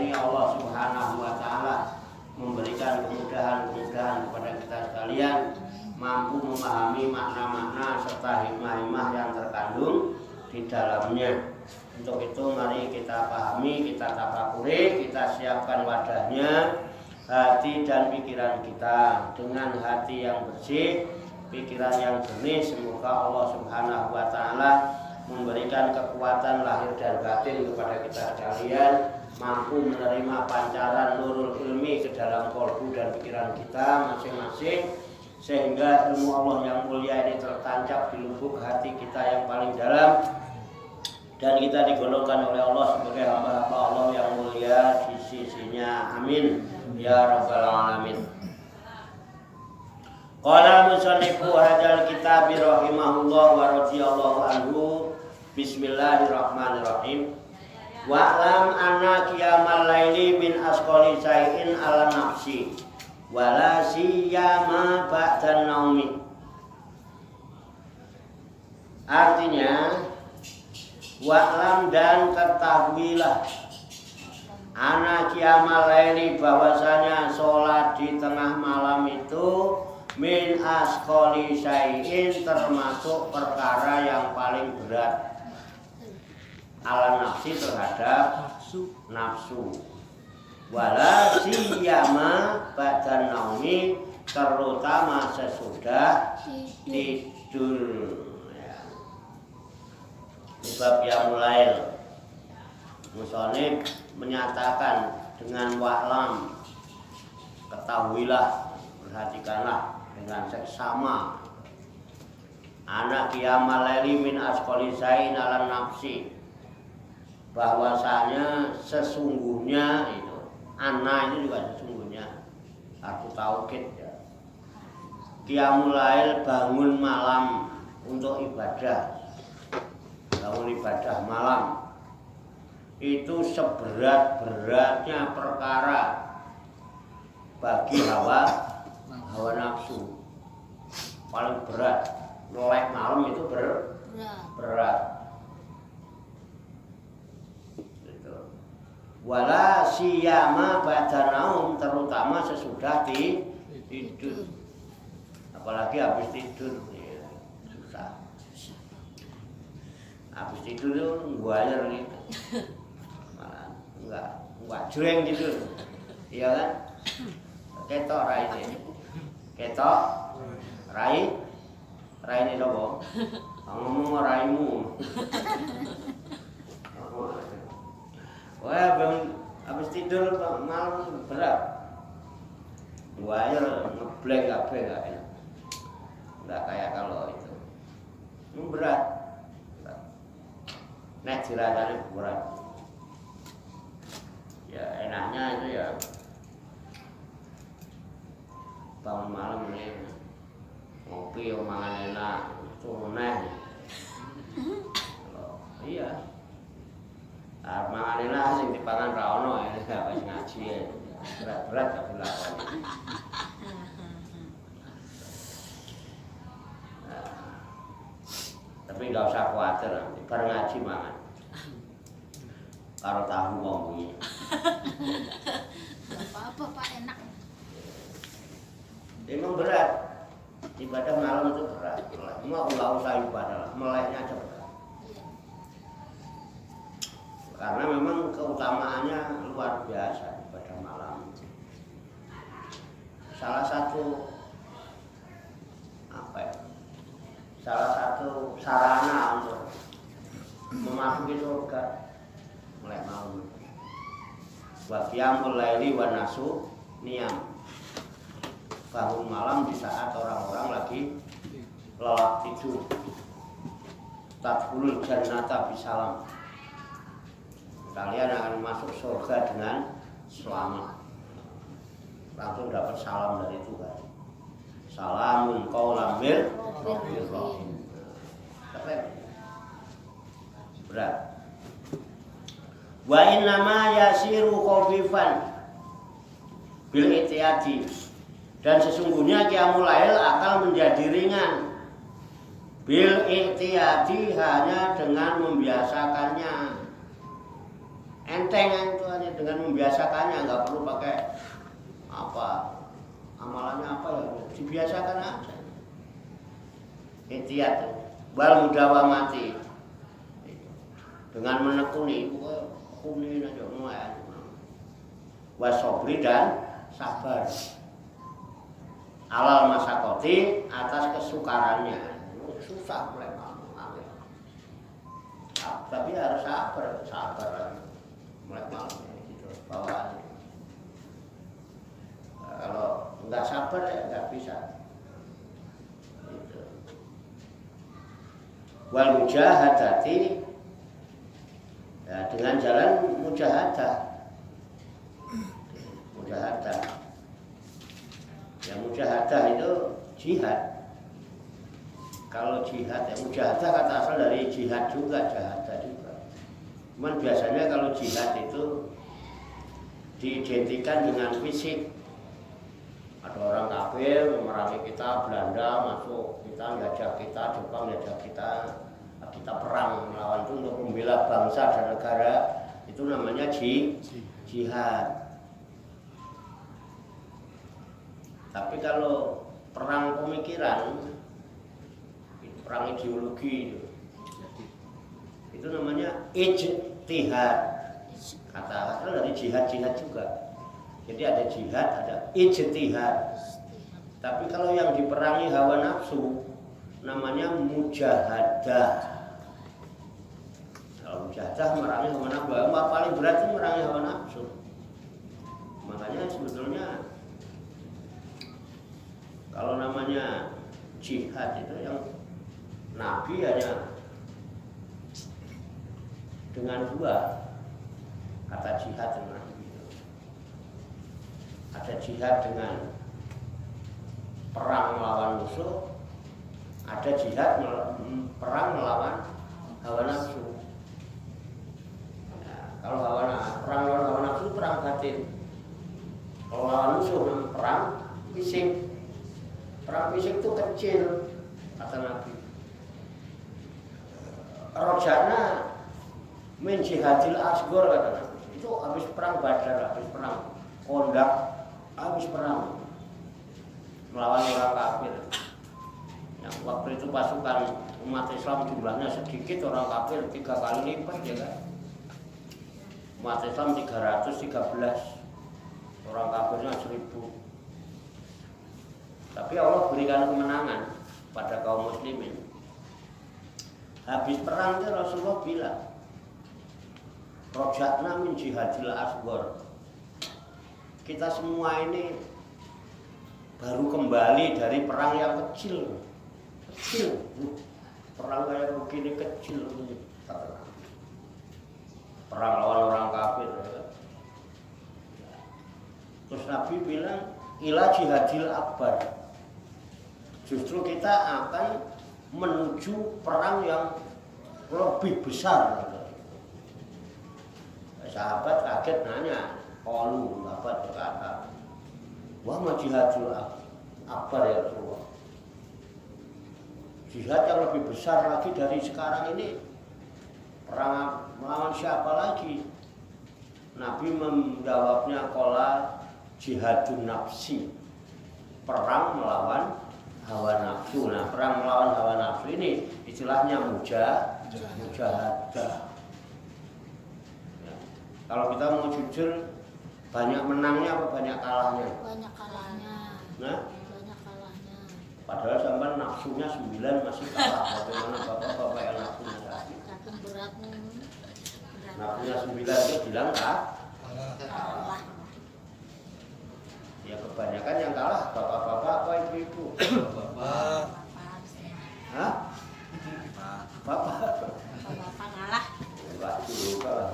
ini Allah Subhanahu wa taala memberikan kemudahan-kemudahan kepada kita sekalian, mampu memahami makna-makna serta hikmah-hikmah yang terkandung di dalamnya. Untuk itu mari kita pahami, kita tafakuri, kita siapkan wadahnya, hati dan pikiran kita dengan hati yang bersih, pikiran yang jernih. Semoga Allah Subhanahu wa taala memberikan kekuatan lahir dan batin kepada kita sekalian, mampu menerima pancaran nurul ilmi ke dalam kolbu dan pikiran kita masing-masing, sehingga ilmu Allah yang mulia ini tertancap di lubuk hati kita yang paling dalam, dan kita digolongkan oleh Allah sebagai hamba-hamba Allah yang mulia di sisinya. Amin ya rabbal alamin. Qala musannifu hadzal kitab rahimahullah wa radhiyallahu anhu. Bismillahirrahmanirrahim. Wa'lam anna qiyamal laili min asqali syai'in ala nafsi wala siyama ba'dan naumi. Artinya, wa'lam dan ketahuilah anna qiyamal laili, bahwasanya sholat di tengah malam itu min asqali syai'in, termasuk perkara yang paling berat ala nafsi, terhadap nafsu, wala siyama ba'dan naumi, terutama sesudah tidur. Sebab yang mulai musonib menyatakan dengan wa'lam, ketahuilah, perhatikanlah dengan seksama, anak qiyamal laili min asqali syai'in ala nafsi, bahwasanya sesungguhnya itu, anak itu juga sesungguhnya, aku taukid ya, qiyamul lail, bangun malam untuk ibadah, bangun ibadah malam itu seberat-beratnya perkara bagi hawa nafsu, paling berat. Melek malam itu berat. Wala siyama ba'da naum, terutama sesudah tidur, apalagi habis tidur ya, susah. Habis tidur itu guayer gitu, malah enggak jreng tidur, iya kan? Ketok rai ini, ketok rai ini loh, ngomong raimu. Wah, habis tidur malam berat, guayer ngebleng kabeh enggak enak, enggak kayak kalau itu berat. Nek dirasane berat. Ya enaknya itu ya bangun malam ini ngopi, mangan enak, tuneh. Iya. Mangan enak sing dipangan ra ono ya, wis ngaji ya. Berat-berat gak dilakoni. Tapi nggak usah khawatir, bareng ngaji mangan. Karo tahu wong iki. Apa-apa Pak, enak. Memang berat. Ibadah malam itu berat. Cuma enggak usah ibadah, meleknya aja berat. Karena memang keutamaannya luar biasa ibadah malam. Salah satu sarana untuk memasuki surga mulai malam. Wa qiyamul laili wa nasu niyam, bangun malam di saat orang-orang lagi lelap tidur. Tadkhulul jannata bisalam, kalian akan masuk surga dengan selamat. Langsung dapat salam dari Tuhan. Salamun qaulam mir rabbir rahim. Berat. Wa innama yasiru khafifan bil itiyadi, dan sesungguhnya qiyamul lail akan menjadi ringan bil itiyadi, hanya dengan membiasakannya. Enteng itu hanya dengan membiasakannya, nggak perlu pakai apa amalannya apa ya, dibiasakan aja. Ihtiyat, wal mudawamati, dengan menekuni, kunin aja mulai. Wasobri dan sabar. Alal masakoti, atas kesukarannya. Susah mulai malu. Tapi harus sabar mulai malu gitu bawaannya. Kalau nggak sabar ya nggak bisa. Gitu. Wal mujahadati, ya, dengan jalan mujahadah. Ya mujahadah itu jihad. Kalau jihad ya mujahadah kata asal dari jihad juga, jahadah juga. Cuman biasanya kalau jihad itu diidentikan dengan fisik. Ada orang kafir memerangi kita, Belanda masuk, kita menjajah kita, Jepang menjajah kita, kita perang melawan itu untuk membela bangsa dan negara, itu namanya jihad. Tapi kalau perang pemikiran, perang ideologi itu namanya ijtihad. Kata asal dari jihad juga. Jadi ada jihad, ada ijtihad. Tapi kalau yang diperangi hawa nafsu namanya mujahadah. Kalau mujahadah merangi hawa nafsu, paling berat itu merangi hawa nafsu. Makanya sebetulnya kalau namanya jihad itu yang Nabi hanya dengan dua kata jihad dengan Nabi. Ada jihad dengan perang melawan musuh, ada jihad perang melawan hawa nafsu. Nah, kalau perang melawan hawa nafsu perang batin. Kalau lawan musuh perang fisik. Perang fisik itu kecil, kata Nabi. Rojana min jihadil asgor, kata Nabi. Itu habis perang Badar, habis perang Kondak, habis perang melawan orang kafir. Yang waktu itu pasukan umat Islam jumlahnya sedikit, orang kafir 3 kali lipat ya kan. Umat Islam 313, orang kafirnya 1000. Tapi Allah berikan kemenangan pada kaum muslimin. Habis perang itu Rasulullah bilang, Roja'na min jihadil asghar. Kita semua ini baru kembali dari perang yang kecil. Perang kayak begini kecil. Perang lawan orang kafir. Terus Nabi bilang, ila jihadil akbar. Justru kita akan menuju perang yang lebih besar. Sahabat kaget nanya, qalu, sahabat berkata, wa ma jihadul akbar ya Rasulullah. Jihad yang lebih besar lagi dari sekarang ini, perang melawan siapa lagi? Nabi menjawabnya, qala jihadun nafsi, perang melawan hawa nafsu. Nah, perang melawan hawa nafsu ini istilahnya mujahadah. Ya. Kalau kita mau jujur, banyak menangnya apa banyak kalahnya? Banyak kalahnya. Nah? Banyak kalahnya. Padahal sampai nafsunya 9 masih kalah. Bagaimana bapak-bapak yang nafsunya tadi? Saking beratnya. Nafsunya 9 itu bilang kalah. Ya kebanyakan yang kalah bapak-bapak apa ibu-ibu? Bapak. Hah? Bapak. Bapak ngalah. Enggak juga.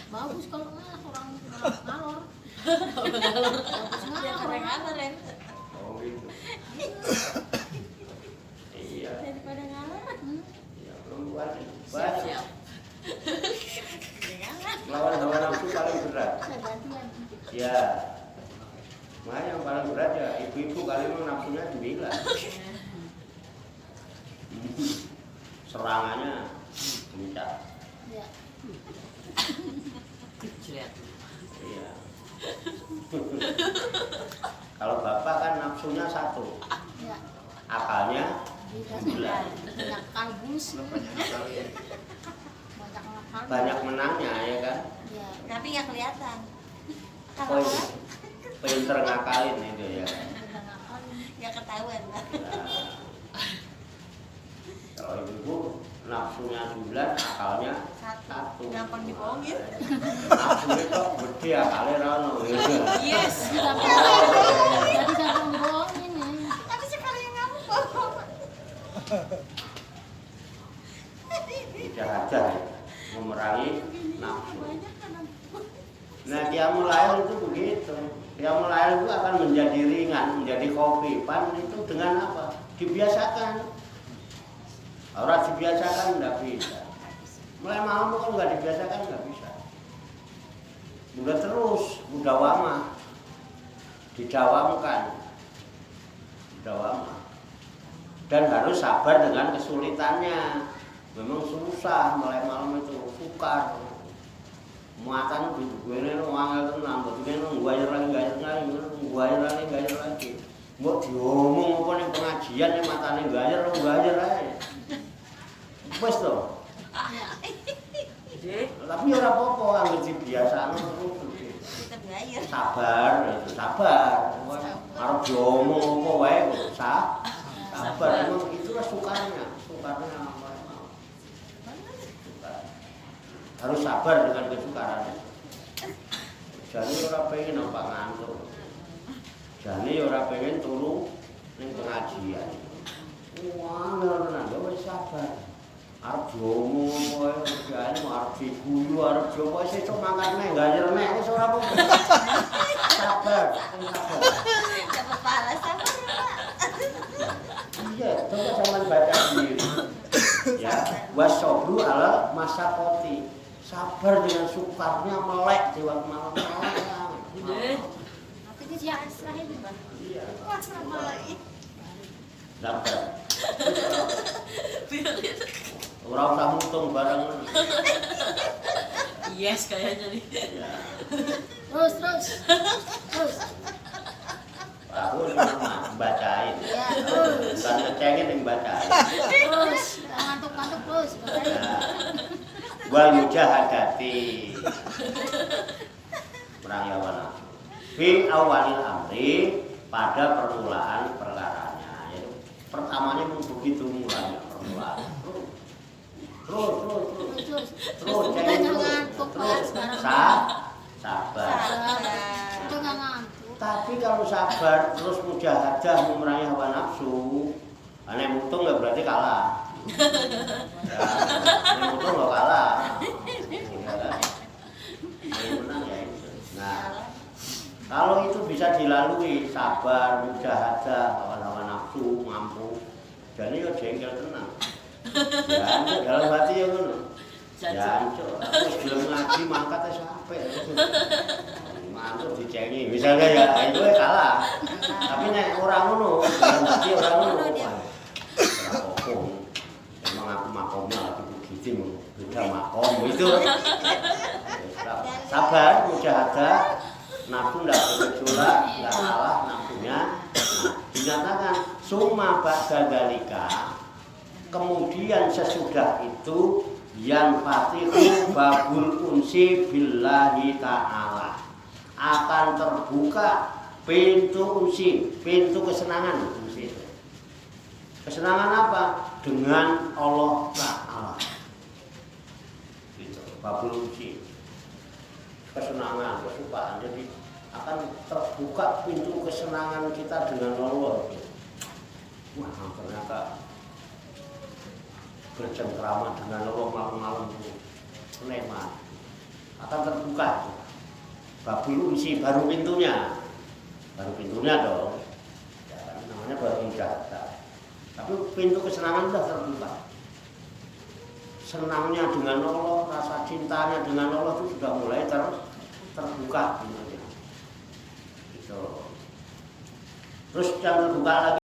Bagus kalau ngalah, orang ngalor. Dia kadang-kadang Ren. Oh gitu. Iya. Daripada ngalah. Ya perempuan Siap. banyak. Dia ngalah. Lawan hawa nafsu paling berat. Gantian. Ya. Nah yang paling berat ya ibu-ibu kali ini nafsunya 9. Serangannya kencang. Ya. Jret. Iya. Kalau bapak kan nafsunya 1, Ya. akalnya Tidak 9. banyak kalbus. Banyak nakal. Banyak menangnya ya kan. Ya. Tapi nggak kelihatan. Oh, iya. Pinter ngakalin itu ya. Banyak nakal. Nggak ketahuan. Nah, kalau ibu nafsunya 9, akalnya 1. Gampang dibohongin. Nafsu itu gede akalnya rano. Yes. Jadi gampang bohongin ya. Tapi sekali yang kamu bohong. Udah aja ya, memerangi nafsu. Banyak kan. Nah, qiyamul lail itu begitu. Qiyamul lail itu akan menjadi ringan, menjadi khafifan itu dengan apa? Dibiasakan. Orang dibiasakan nggak bisa. Mulai malam itu kalau nggak dibiasakan nggak bisa. Udah terus, udah wama, didawamkan, didawamkan. Dan harus sabar dengan kesulitannya. Memang susah mulai malam itu, sukar. Muatan gue ini angel tenang, betulnya gayar lagi. Mbok diomong apa ning pengajian ning matane gayar ae. Wes to. Tapi ora apa-apa anggere dibiasano terus. Tetap gayar. Sabar, itu sabar. Arep diomong apa wae kok sabar. Memang itulah sukarnya apa. Harus sabar dengan kesukaran. Jadi orang pengen nampak ngantuk. Jadi orang pengen turu ning pengajian. Wah, tenan yo wis sabar. Arep diomong kowe kerjane arep diguyu, arep jowo sesuk mangkat nek gayer nek wis ora apa-apa. Sabar. Dapat pahala sama ya, Pak. Iya, coba sampean baca sendiri. Ya, wasabru ala masaqati. Sabar dengan sukarnya melek di waktu malam. Tapi ini siang terakhir nih, Bang. Iya. Wah, sama lagi. Dapat. Orang usah mutung bareng. Yes, kayaknya nih. Ya. Terus. Aku cuma bacain. Ya, terus. Bukan ngecengin yang bacain. Terus. Ngantuk terus. Ya. Wal mujahadati. Perang lawan nafsu. Fi awalil amri, pada permulaan perkaranya. Yaitu pertamanya begitu mulanya permulaan. Terus. Udah ngantuk, Pak, sekarang. Sabar. Udah nggak ngantuk. Tapi kalau sabar terus mujahadah memerangi hawa nafsu, aneh mutung nggak berarti kalah. Ya, aneh mutung nggak kalah. Ya kan? Yang menang ya itu. Nah, kalau itu bisa dilalui sabar, mujahadah, hawa nafsu mampu, jadi ya jengkel tenang. Ya, dalam hati ya ngono. Ya, aku belum ngaji mangkat sampai. Mantuk dicengi. Misalnya ya itu kalah. Tapi nek ora ngono, dalam hati ora ngono. Ora apa. Emang aku makomnya lagi begitu, beda makom itu. Sabar, mujahadah, nafsu ndak bergejolak, ndak kalah nafsunya. Dinyatakan summa ba'da dzalika. Kemudian sesudah itu yang fatihu babul unsi billahi ta'ala, akan terbuka pintu unsi, pintu kesenangan unsi itu. Kesenangan apa? Dengan Allah Ta'ala. Gitu, babul unsi. Kesenangan, kesukaan. Jadi akan terbuka pintu kesenangan kita dengan Allah. Wah, ternyata bercengkrama dengan Allah malam-malam itu nikmat akan terbuka. Babul unsi baru pintunya dong ya, namanya baru mujahadah. Tapi pintu kesenangan sudah terbuka. Senangnya dengan Allah, rasa cintanya dengan Allah itu sudah mulai terbuka pintunya gitu. Terus yang terbuka lagi